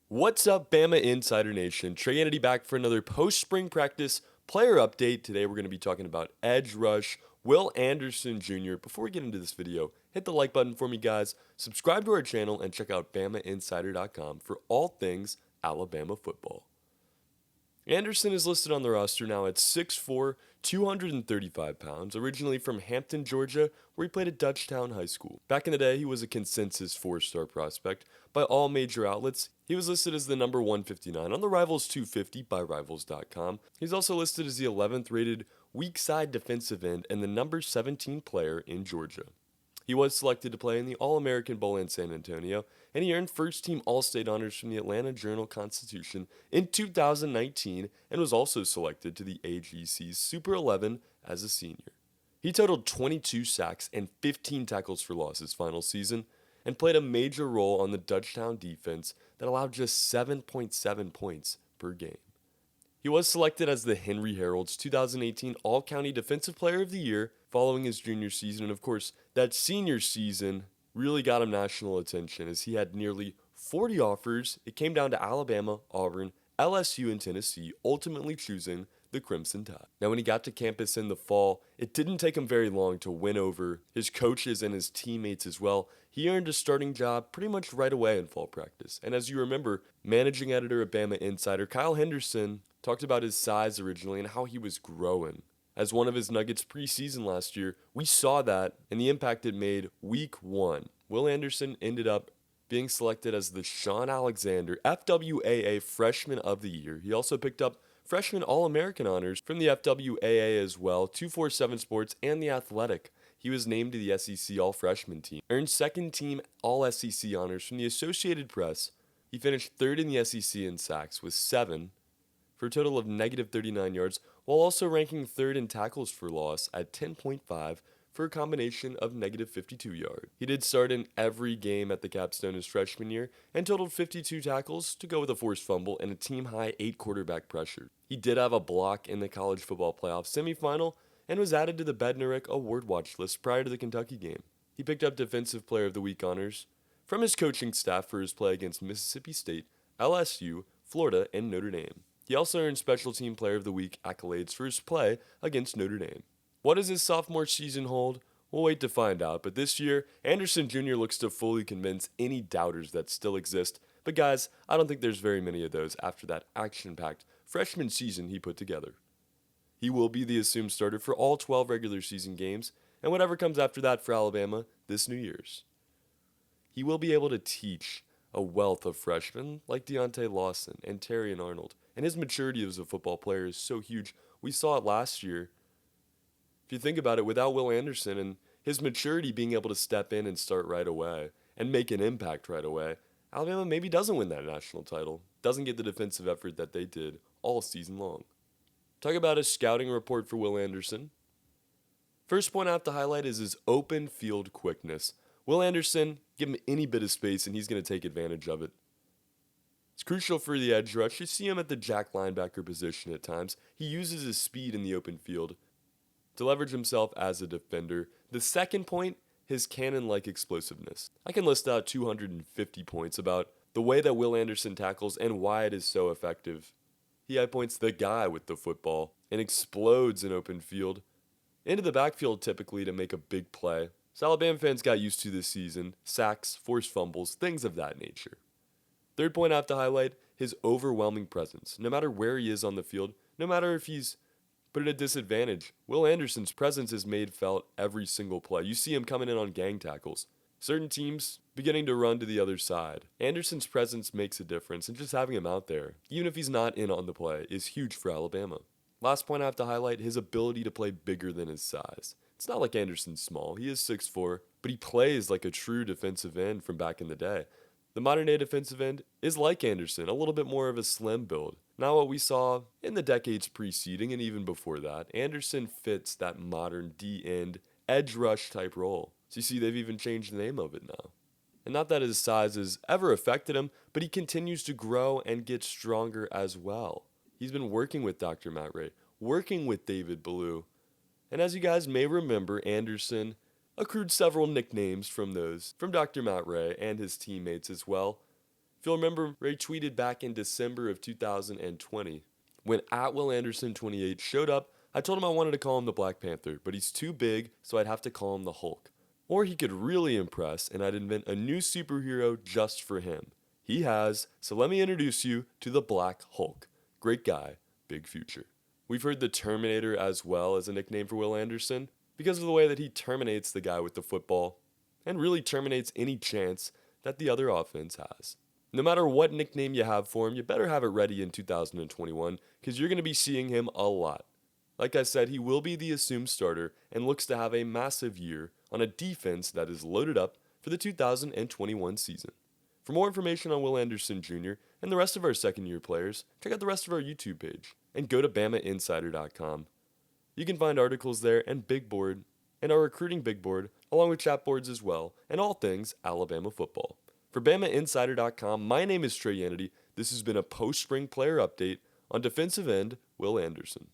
What's up, Bama Insider Nation? Trey Kennedy back for another post-spring practice player update. Today we're going to be talking about edge rush Will Anderson Jr. Before we get into this video, hit the like button for me, guys. Subscribe to our channel and check out BamaInsider.com for all things Alabama football. Anderson is listed on the roster now at 6'4", 235 pounds, originally from Hampton, Georgia, where he played at Dutchtown High School. Back in the day, he was a consensus 4-star prospect by all major outlets. He was listed as the number 159 on the Rivals 250 by Rivals.com. He's also listed as the 11th rated weak side defensive end and the number 17 player in Georgia. He was selected to play in the All-American Bowl in San Antonio, and he earned first-team All-State honors from the Atlanta Journal-Constitution in 2019 and was also selected to the AGC's Super 11 as a senior. He totaled 22 sacks and 15 tackles for loss his final season and played a major role on the Dutchtown defense that allowed just 7.7 points per game. He was selected as the Henry Herald's 2018 All-County Defensive Player of the Year following his junior season, and of course, that senior season really got him national attention as he had nearly 40 offers. It came down to Alabama, Auburn, LSU, and Tennessee, ultimately choosing the Crimson Tide. Now, when he got to campus in the fall, it didn't take him very long to win over his coaches and his teammates as well. He earned a starting job pretty much right away in fall practice. And as you remember, managing editor at Bama Insider Kyle Henderson talked about his size originally and how he was growing. As one of his Nuggets preseason last year, we saw that and the impact it made week one. Will Anderson ended up being selected as the Sean Alexander FWAA Freshman of the Year. He also picked up Freshman All-American honors from the FWAA as well, 247 Sports, and The Athletic. He was named to the SEC All-Freshman team, earned second-team All-SEC honors from the Associated Press. He finished third in the SEC in sacks with 7, for a total of negative 39 yards, while also ranking third in tackles for loss at 10.5 for a combination of negative 52 yards. He did start in every game at the capstone his freshman year and totaled 52 tackles to go with a forced fumble and a team-high 8 quarterback pressure. He did have a block in the college football playoff semifinal and was added to the Bednarik Award Watch list prior to the Kentucky game. He picked up Defensive Player of the Week honors from his coaching staff for his play against Mississippi State, LSU, Florida, and Notre Dame. He also earned Special Team Player of the Week accolades for his play against Notre Dame. What does his sophomore season hold? We'll wait to find out, but this year, Anderson Jr. looks to fully convince any doubters that still exist. But guys, I don't think there's very many of those after that action-packed freshman season he put together. He will be the assumed starter for all 12 regular season games, and whatever comes after that for Alabama this New Year's. He will be able to teach a wealth of freshmen like Deontay Lawson and Terrion Arnold, and his maturity as a football player is so huge. We saw it last year. If you think about it, without Will Anderson and his maturity being able to step in and start right away and make an impact right away, Alabama maybe doesn't win that national title, doesn't get the defensive effort that they did all season long. Talk about a scouting report for Will Anderson. First point I have to highlight is his open field quickness. Will Anderson, give him any bit of space and he's going to take advantage of it. It's crucial for the edge rush. You see him at the jack linebacker position at times. He uses his speed in the open field to leverage himself as a defender. The second point, his cannon-like explosiveness. I can list out 250 points about the way that Will Anderson tackles and why it is so effective. He high-points the guy with the football and explodes in open field into the backfield typically to make a big play. So Alabama fans got used to this season. Sacks, forced fumbles, things of that nature. Third point I have to highlight, his overwhelming presence. No matter where he is on the field, no matter if he's put at a disadvantage, Will Anderson's presence is made felt every single play. You see him coming in on gang tackles. Certain teams beginning to run to the other side. Anderson's presence makes a difference, and just having him out there, even if he's not in on the play, is huge for Alabama. Last point I have to highlight, his ability to play bigger than his size. It's not like Anderson's small. He is 6'4", but he plays like a true defensive end from back in the day. The modern-day defensive end is like Anderson, a little bit more of a slim build. Not what we saw in the decades preceding and even before that. Anderson fits that modern D-end, edge rush type role. So you see they've even changed the name of it now. And not that his size has ever affected him, but he continues to grow and get stronger as well. He's been working with Dr. Matt Ray, working with David Ballou. And as you guys may remember, Anderson accrued several nicknames from Dr. Matt Ray and his teammates as well. If you'll remember, Ray tweeted back in December of 2020, when @WillAnderson28 showed up, I told him I wanted to call him the Black Panther, but he's too big, so I'd have to call him the Hulk. Or he could really impress, and I'd invent a new superhero just for him. He has, so let me introduce you to the Black Hulk. Great guy, big future. We've heard the Terminator as well as a nickname for Will Anderson, because of the way that he terminates the guy with the football, and really terminates any chance that the other offense has. No matter what nickname you have for him, you better have it ready in 2021, because you're going to be seeing him a lot. Like I said, he will be the assumed starter and looks to have a massive year on a defense that is loaded up for the 2021 season. For more information on Will Anderson Jr. and the rest of our second-year players, check out the rest of our YouTube page and go to BamaInsider.com. You can find articles there and Big Board, and our recruiting Big Board, along with chat boards as well, and all things Alabama football. For BamaInsider.com, my name is Trey Yanity. This has been a post-spring player update on defensive end Will Anderson.